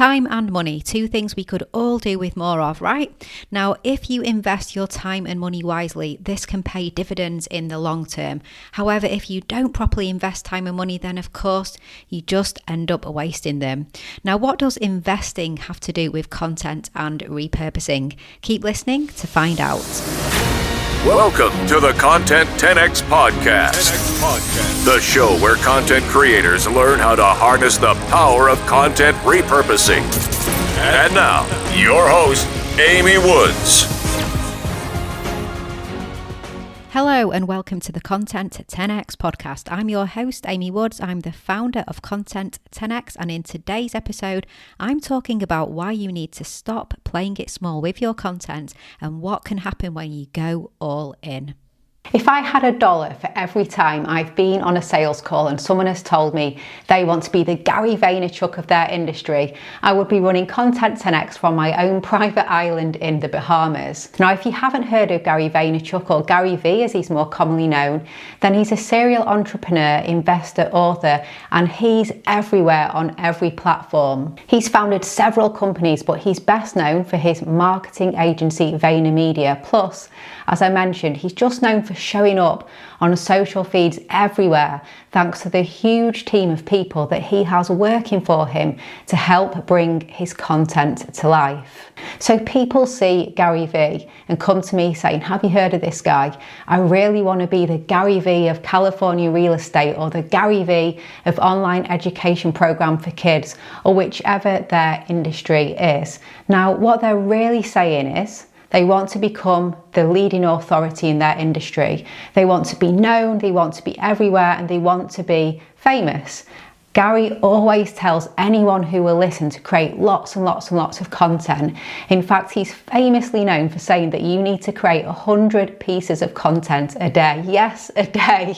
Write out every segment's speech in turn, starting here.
Time and money, two things we could all do with more of, right? Now, if you invest your time and money wisely, this can pay dividends in the long term. However, if you don't properly invest time and money, then of course, you just end up wasting them. Now, what does investing have to do with content and repurposing? Keep listening to find out. Welcome to the Content 10X Podcast, the show where content creators learn how to harness the power of content repurposing. And now, your host, Amy Woods. Hello and welcome to the Content 10X Podcast. I'm your host, Amy Woods. I'm the founder of Content 10X, and in today's episode, I'm talking about why you need to stop playing it small with your content and what can happen when you go all in. If I had $1 for every time I've been on a sales call and someone has told me they want to be the Gary Vaynerchuk of their industry, I would be running Content 10X from my own private island in the Bahamas. Now, if you haven't heard of Gary Vaynerchuk, or Gary V as he's more commonly known, then he's a serial entrepreneur, investor, author, and he's everywhere on every platform. He's founded several companies, but he's best known for his marketing agency VaynerMedia. Plus, as I mentioned, he's just known for showing up on social feeds everywhere thanks to the huge team of people that he has working for him to help bring his content to life. So people see Gary V and come to me saying, have you heard of this guy? I really want to be the Gary V of California real estate, or the Gary V of online education program for kids, or whichever their industry is. Now, what they're really saying is, they want to become the leading authority in their industry. They want to be known, they want to be everywhere, and they want to be famous. Gary always tells anyone who will listen to create lots and lots and lots of content. In fact, he's famously known for saying that you need to create 100 pieces of content a day. Yes, a day.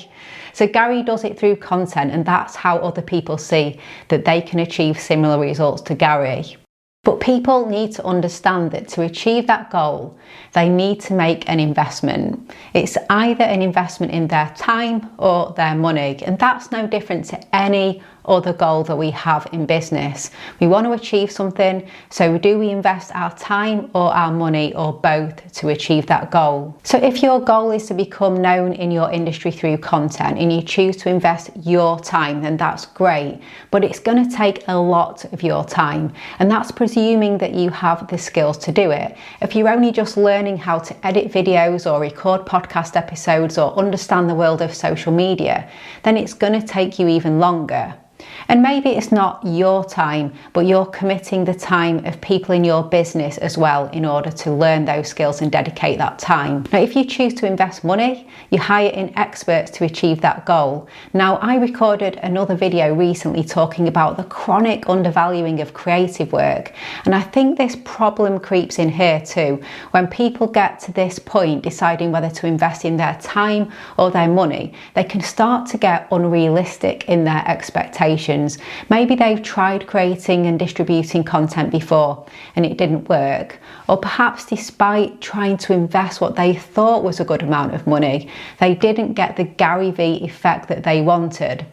So Gary does it through content, and that's how other people see that they can achieve similar results to Gary. But people need to understand that to achieve that goal, they need to make an investment. It's either an investment in their time or their money, and that's no different to any other goal that we have in business. We want to achieve something, so do we invest our time or our money, or both, to achieve that goal? So if your goal is to become known in your industry through content and you choose to invest your time, then that's great, but it's going to take a lot of your time, and that's presuming that you have the skills to do it. If you're only just learning how to edit videos or record podcast episodes or understand the world of social media, then it's going to take you even longer. And maybe it's not your time, but you're committing the time of people in your business as well in order to learn those skills and dedicate that time. Now, if you choose to invest money, you hire in experts to achieve that goal. Now, I recorded another video recently talking about the chronic undervaluing of creative work. And I think this problem creeps in here too. When people get to this point, deciding whether to invest in their time or their money, they can start to get unrealistic in their expectations. Maybe they've tried creating and distributing content before and it didn't work. Or perhaps despite trying to invest what they thought was a good amount of money, they didn't get the Gary V effect that they wanted.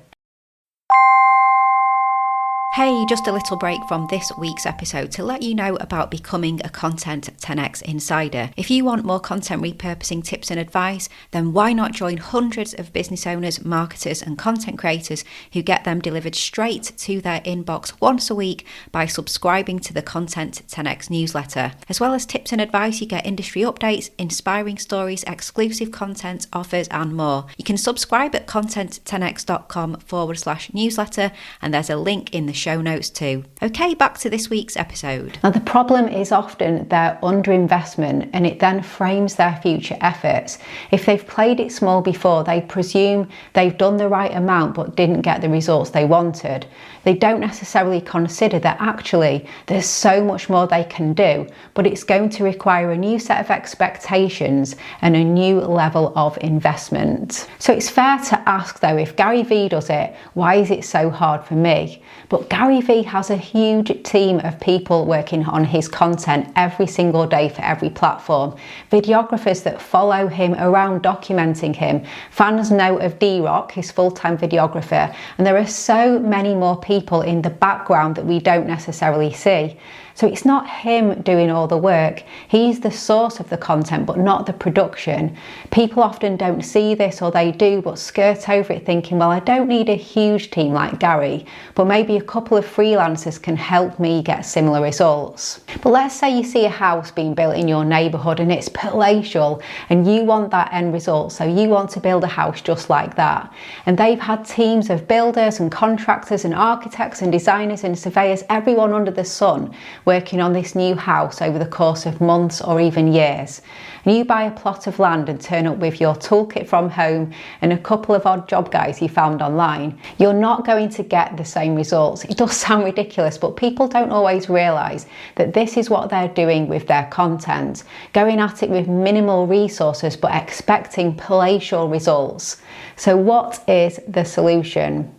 Hey, just a little break from this week's episode to let you know about becoming a Content 10X Insider. If you want more content repurposing tips and advice, then why not join hundreds of business owners, marketers and content creators who get them delivered straight to their inbox once a week by subscribing to the Content 10X newsletter. As well as tips and advice, you get industry updates, inspiring stories, exclusive content, offers and more. You can subscribe at content10x.com/newsletter, and there's a link in the show notes too. Okay, back to this week's episode. Now, the problem is often their underinvestment, and it then frames their future efforts. If they've played it small before, they presume they've done the right amount but didn't get the results they wanted. They don't necessarily consider that actually there's so much more they can do, but it's going to require a new set of expectations and a new level of investment. So it's fair to ask though, if Gary V does it, why is it so hard for me? But Gary Vee has a huge team of people working on his content every single day for every platform. Videographers that follow him around documenting him. Fans know of D-Rock, his full-time videographer, and there are so many more people in the background that we don't necessarily see. So it's not him doing all the work. He's the source of the content, but not the production. People often don't see this, or they do, but skirt over it thinking, well, I don't need a huge team like Gary, but maybe a couple of freelancers can help me get similar results. But let's say you see a house being built in your neighborhood and it's palatial and you want that end result. So you want to build a house just like that. And they've had teams of builders and contractors and architects and designers and surveyors, everyone under the sun, working on this new house over the course of months or even years. And you buy a plot of land and turn up with your toolkit from home and a couple of odd job guys you found online. You're not going to get the same results. It does sound ridiculous, but people don't always realise that this is what they're doing with their content, going at it with minimal resources but expecting palatial results. So what is the solution?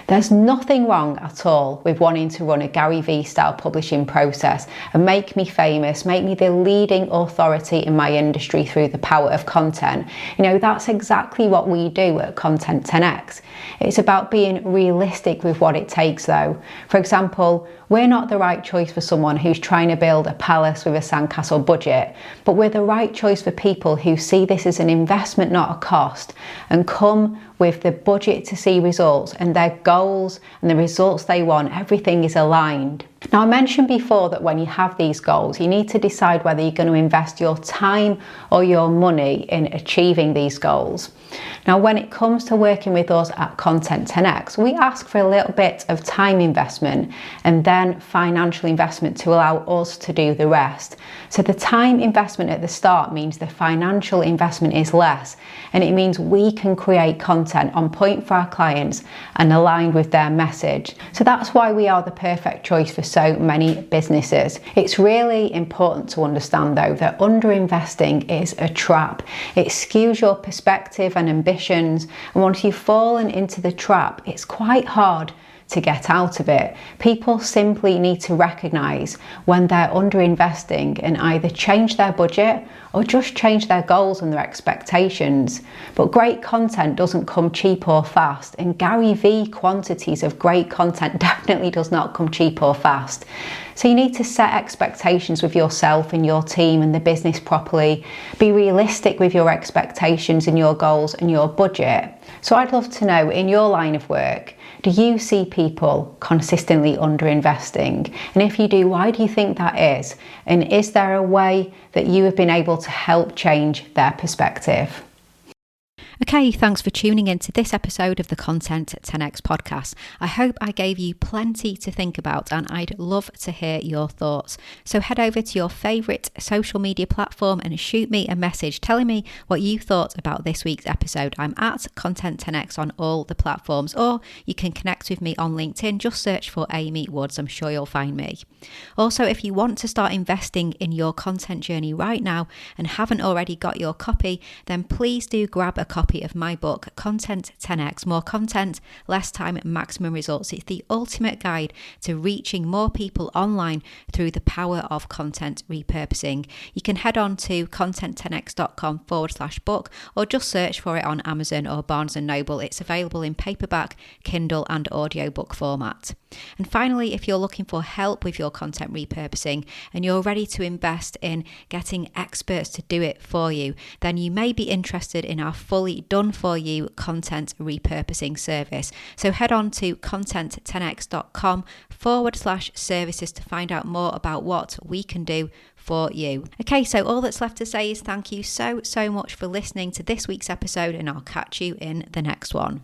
There's nothing wrong at all with wanting to run a Gary Vee style publishing process and make me famous, make me the leading authority in my industry through the power of content. You know, that's exactly what we do at Content 10X. It's about being realistic with what it takes though. For example, we're not the right choice for someone who's trying to build a palace with a sandcastle budget, but we're the right choice for people who see this as an investment, not a cost, and come with the budget to see results, and their goals and the results they want, everything is aligned. Now, I mentioned before that when you have these goals, you need to decide whether you're going to invest your time or your money in achieving these goals. Now, when it comes to working with us at Content 10X, we ask for a little bit of time investment and then financial investment to allow us to do the rest. So the time investment at the start means the financial investment is less, and it means we can create content on point for our clients and aligned with their message. So that's why we are the perfect choice for so many businesses. It's really important to understand though that underinvesting is a trap. It skews your perspective and ambitions, and once you've fallen into the trap, it's quite hard to get out of it. People simply need to recognise when they're underinvesting and either change their budget or just change their goals and their expectations. But great content doesn't come cheap or fast, and Gary Vee quantities of great content definitely does not come cheap or fast. So you need to set expectations with yourself and your team and the business properly. Be realistic with your expectations and your goals and your budget. So I'd love to know, in your line of work, do you see people consistently underinvesting? And if you do, why do you think that is? And is there a way that you have been able to help change their perspective? Okay, thanks for tuning in to this episode of the Content 10X podcast. I hope I gave you plenty to think about, and I'd love to hear your thoughts. So head over to your favourite social media platform and shoot me a message telling me what you thought about this week's episode. I'm at Content 10X on all the platforms, or you can connect with me on LinkedIn. Just search for Amy Woods. I'm sure you'll find me. Also, if you want to start investing in your content journey right now and haven't already got your copy, then please do grab a copy of my book, Content 10X, More Content, Less Time, Maximum Results. It's the ultimate guide to reaching more people online through the power of content repurposing. You can head on to content10x.com/book, or just search for it on Amazon or Barnes & Noble. It's available in paperback, Kindle and audiobook format. And finally, if you're looking for help with your content repurposing and you're ready to invest in getting experts to do it for you, then you may be interested in our fully done for you content repurposing service. So head on to content10x.com/services to find out more about what we can do for you. Okay, so all that's left to say is thank you so much for listening to this week's episode, and I'll catch you in the next one.